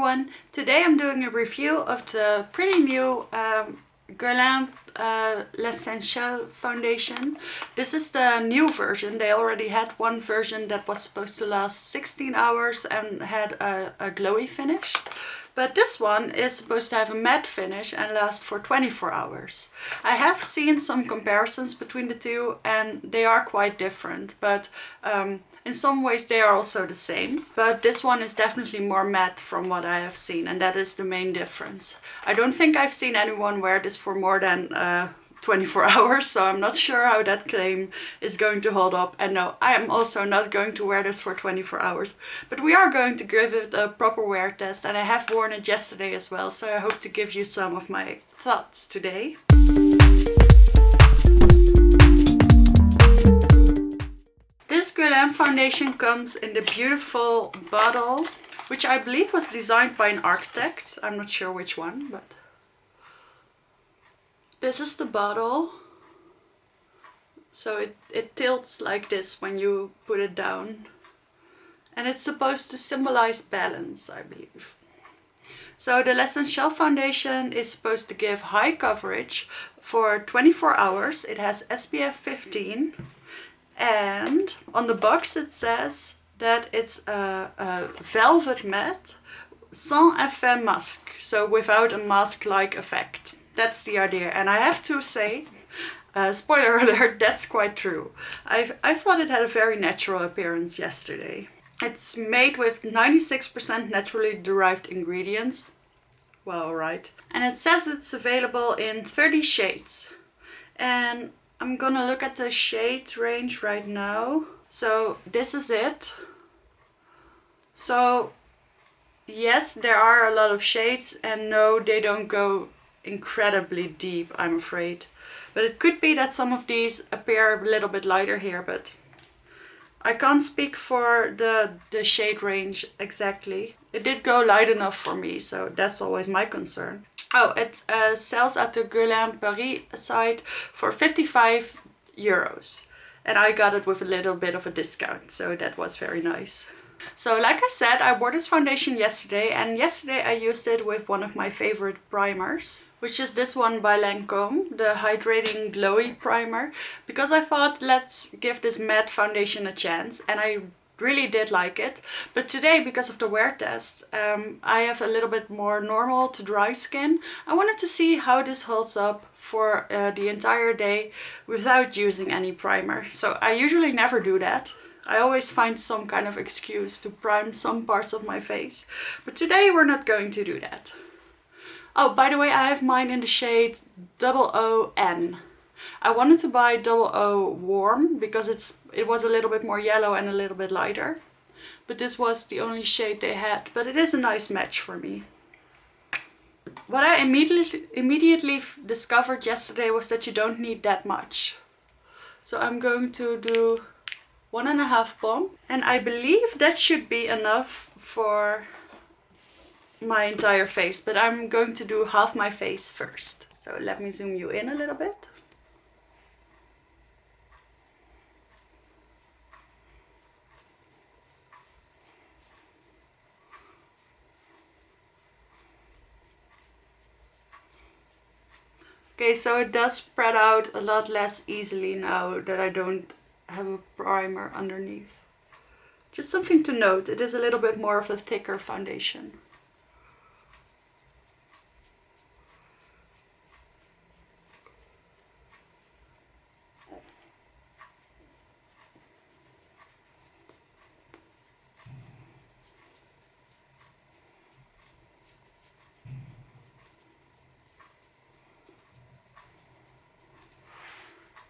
everyone! Today I'm doing a review of the pretty new GUERLAIN L'Essentiel foundation. This is the new version. They already had one version that was supposed to last 16 hours and had a glowy finish. But this one is supposed to have a matte finish and last for 24 hours. I have seen some comparisons between the two and they are quite different, but in some ways they are also the same. But this one is definitely more matte from what I have seen, and that is the main difference. I don't think I've seen anyone wear this for more than 24 hours, so I'm not sure how that claim is going to hold up. And no, I am also not going to wear this for 24 hours, but we are going to give it a proper wear test, and I have worn it yesterday as well, so I hope to give you some of my thoughts today. This GUERLAIN foundation comes in the beautiful bottle, which I believe was designed by an architect. I'm not sure which one, but this is the bottle. So it tilts like this when you put it down. And it's supposed to symbolize balance, I believe. So the L'Essentiel foundation is supposed to give high coverage for 24 hours. It has SPF 15. And on the box it says that it's a velvet matte sans effet masque. So without a mask-like effect. That's the idea, and I have to say, spoiler alert, that's quite true. I thought it had a very natural appearance yesterday. It's made with 96% naturally derived ingredients. Well, alright. And it says it's available in 30 shades. And I'm gonna look at the shade range right now. So this is it. So yes, there are a lot of shades, and no, they don't go incredibly deep, I'm afraid. But it could be that some of these appear a little bit lighter here, but I can't speak for the shade range exactly. It did go light enough for me, so that's always my concern. Oh, it sells at the GUERLAIN Paris site for 55 euros. And I got it with a little bit of a discount, so that was very nice. So like I said, I wore this foundation yesterday, and yesterday I used it with one of my favorite primers, which is this one by Lancome, the Hydrating Glowy Primer, because I thought, let's give this matte foundation a chance, and I really did like it. But today, because of the wear test, I have a little bit more normal to dry skin. I wanted to see how this holds up for the entire day without using any primer. So I usually never do that. I always find some kind of excuse to prime some parts of my face. But today we're not going to do that. Oh, by the way, I have mine in the shade 00N. I wanted to buy 00 Warm because it was a little bit more yellow and a little bit lighter. But this was the only shade they had. But it is a nice match for me. What I immediately discovered yesterday was that you don't need that much. So I'm going to do 1.5 pump, and I believe that should be enough for my entire face, but I'm going to do half my face first. So let me zoom you in a little bit. Okay, so it does spread out a lot less easily now that I don't have a primer underneath. Just something to note, it is a little bit more of a thicker foundation.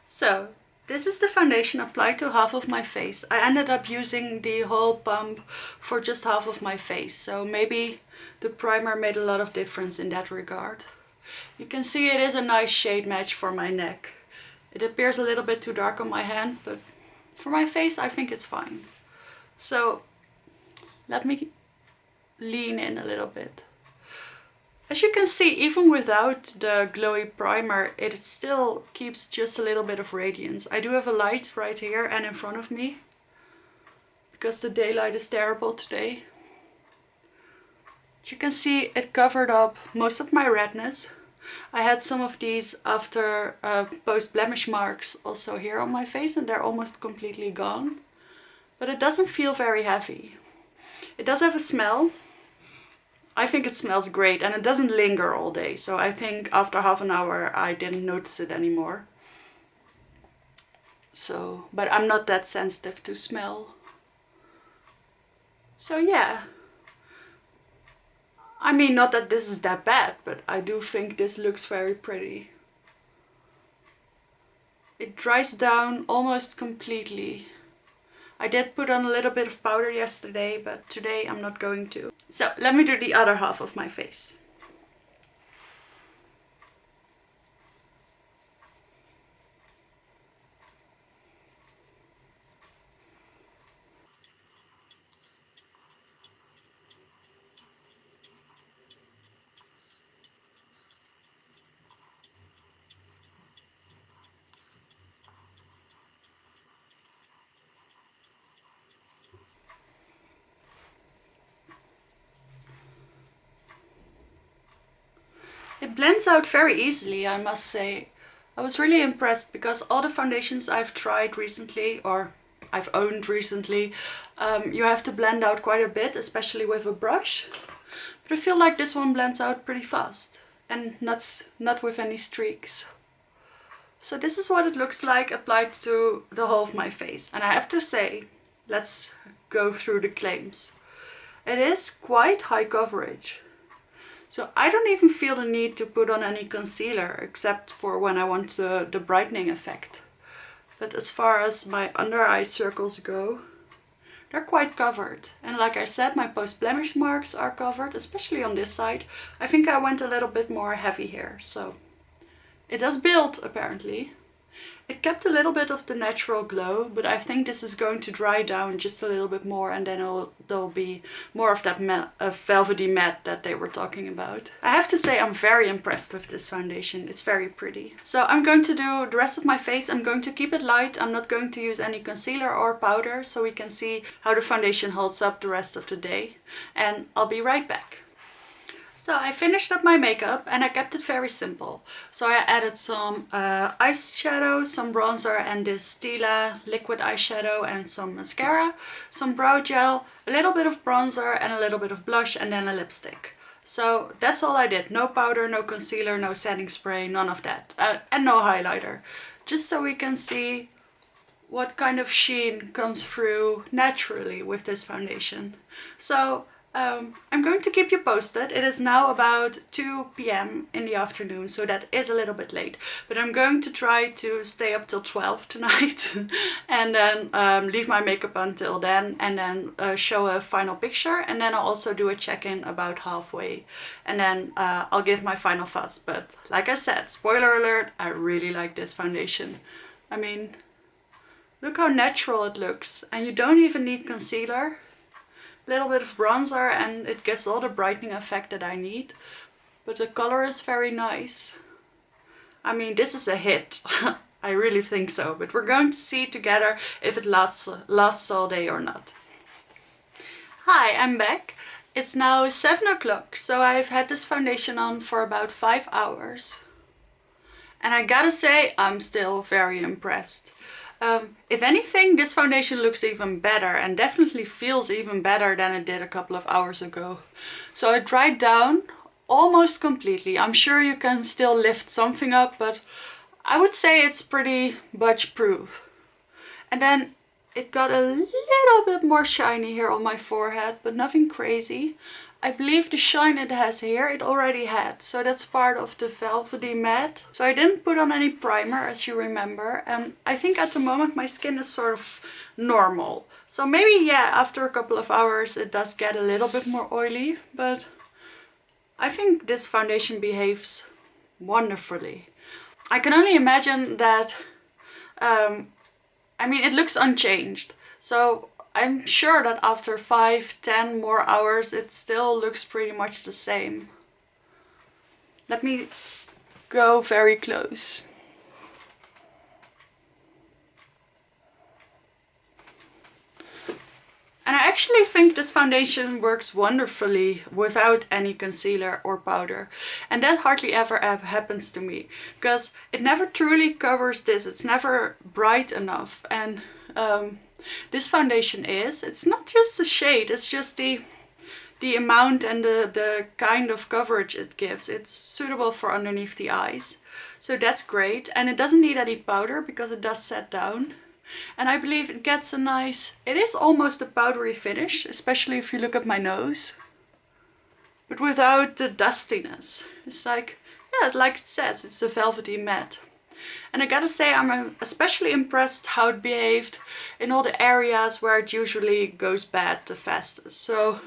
So this is the foundation applied to half of my face. I ended up using the whole pump for just half of my face, so maybe the primer made a lot of difference in that regard. You can see it is a nice shade match for my neck. It appears a little bit too dark on my hand, but for my face I think it's fine. So let me lean in a little bit. As you can see, even without the glowy primer, it still keeps just a little bit of radiance. I do have a light right here and in front of me, because the daylight is terrible today. As you can see, it covered up most of my redness. I had some of these after post blemish marks also here on my face, and they're almost completely gone. But it doesn't feel very heavy. It does have a smell. I think it smells great, and it doesn't linger all day. So I think after half an hour I didn't notice it anymore. So, but I'm not that sensitive to smell. So yeah. I mean, not that this is that bad, but I do think this looks very pretty. It dries down almost completely. I did put on a little bit of powder yesterday, but today I'm not going to. So let me do the other half of my face. It blends out very easily, I must say. I was really impressed because all the foundations I've tried recently, or I've owned recently, you have to blend out quite a bit, especially with a brush. But I feel like this one blends out pretty fast and not with any streaks. So this is what it looks like applied to the whole of my face. And I have to say, let's go through the claims. It is quite high coverage. So I don't even feel the need to put on any concealer, except for when I want the brightening effect. But as far as my under eye circles go, they're quite covered. And like I said, my post-blemish marks are covered, especially on this side. I think I went a little bit more heavy here, so it does build apparently. It kept a little bit of the natural glow, but I think this is going to dry down just a little bit more, and then there'll be more of that velvety matte that they were talking about. I have to say I'm very impressed with this foundation. It's very pretty. So I'm going to do the rest of my face. I'm going to keep it light. I'm not going to use any concealer or powder, so we can see how the foundation holds up the rest of the day. And I'll be right back. So I finished up my makeup and I kept it very simple. So I added some eyeshadow, some bronzer and this Stila liquid eyeshadow and some mascara, some brow gel, a little bit of bronzer and a little bit of blush and then a lipstick. So that's all I did. No powder, no concealer, no setting spray, none of that. And no highlighter. Just so we can see what kind of sheen comes through naturally with this foundation. So I'm going to keep you posted. It is now about 2 p.m. in the afternoon, so that is a little bit late. But I'm going to try to stay up till 12 tonight and then leave my makeup until then and then show a final picture. And then I'll also do a check-in about halfway. And then I'll give my final thoughts. But like I said, spoiler alert, I really like this foundation. I mean, look how natural it looks. And you don't even need concealer. Little bit of bronzer and it gives all the brightening effect that I need, but the color is very nice. I mean, this is a hit. I really think so, but we're going to see together if it lasts all day or not. Hi, I'm back. It's now 7 o'clock, so I've had this foundation on for about 5 hours. And I gotta say, I'm still very impressed. If anything, this foundation looks even better and definitely feels even better than it did a couple of hours ago. So it dried down almost completely. I'm sure you can still lift something up, but I would say it's pretty budge proof. And then it got a little bit more shiny here on my forehead, but nothing crazy. I believe the shine it has here, it already had, so that's part of the velvety matte. So I didn't put on any primer, as you remember, and I think at the moment my skin is sort of normal. So maybe, yeah, after a couple of hours it does get a little bit more oily, but I think this foundation behaves wonderfully. I can only imagine that, I mean, it looks unchanged. So I'm sure that after 5-10 more hours it still looks pretty much the same. Let me go very close. And I actually think this foundation works wonderfully without any concealer or powder. And that hardly ever happens to me, because it never truly covers this. It's never bright enough. And this foundation it's not just the shade, it's just the amount and the kind of coverage it gives. It's suitable for underneath the eyes. So that's great. And it doesn't need any powder because it does set down. And I believe it gets a nice, it is almost a powdery finish, especially if you look at my nose. But without the dustiness. It's like, yeah, like it says, it's a velvety matte. And I gotta say, I'm especially impressed how it behaved in all the areas where it usually goes bad the fastest. So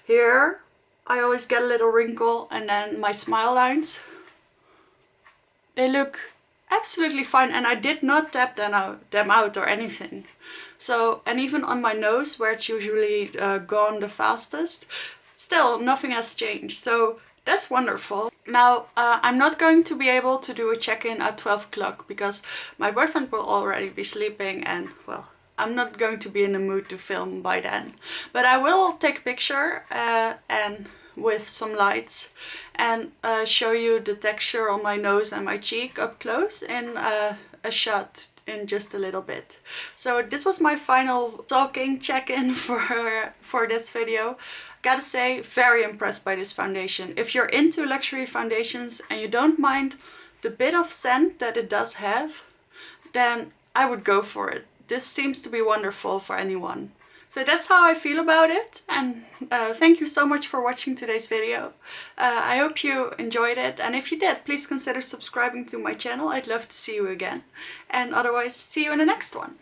here, I always get a little wrinkle, and then my smile lines, they look absolutely fine, and I did not tap them out or anything. So, and even on my nose, where it's usually gone the fastest, still nothing has changed. So that's wonderful. Now, I'm not going to be able to do a check-in at 12 o'clock because my boyfriend will already be sleeping, and well, I'm not going to be in the mood to film by then. But I will take a picture and with some lights and show you the texture on my nose and my cheek up close in a shot in just a little bit. So this was my final talking check-in for this video. Gotta say, very impressed by this foundation. If you're into luxury foundations and you don't mind the bit of scent that it does have, then I would go for it. This seems to be wonderful for anyone. So that's how I feel about it, and thank you so much for watching today's video. I hope you enjoyed it, and if you did, please consider subscribing to my channel. I'd love to see you again. And otherwise, see you in the next one.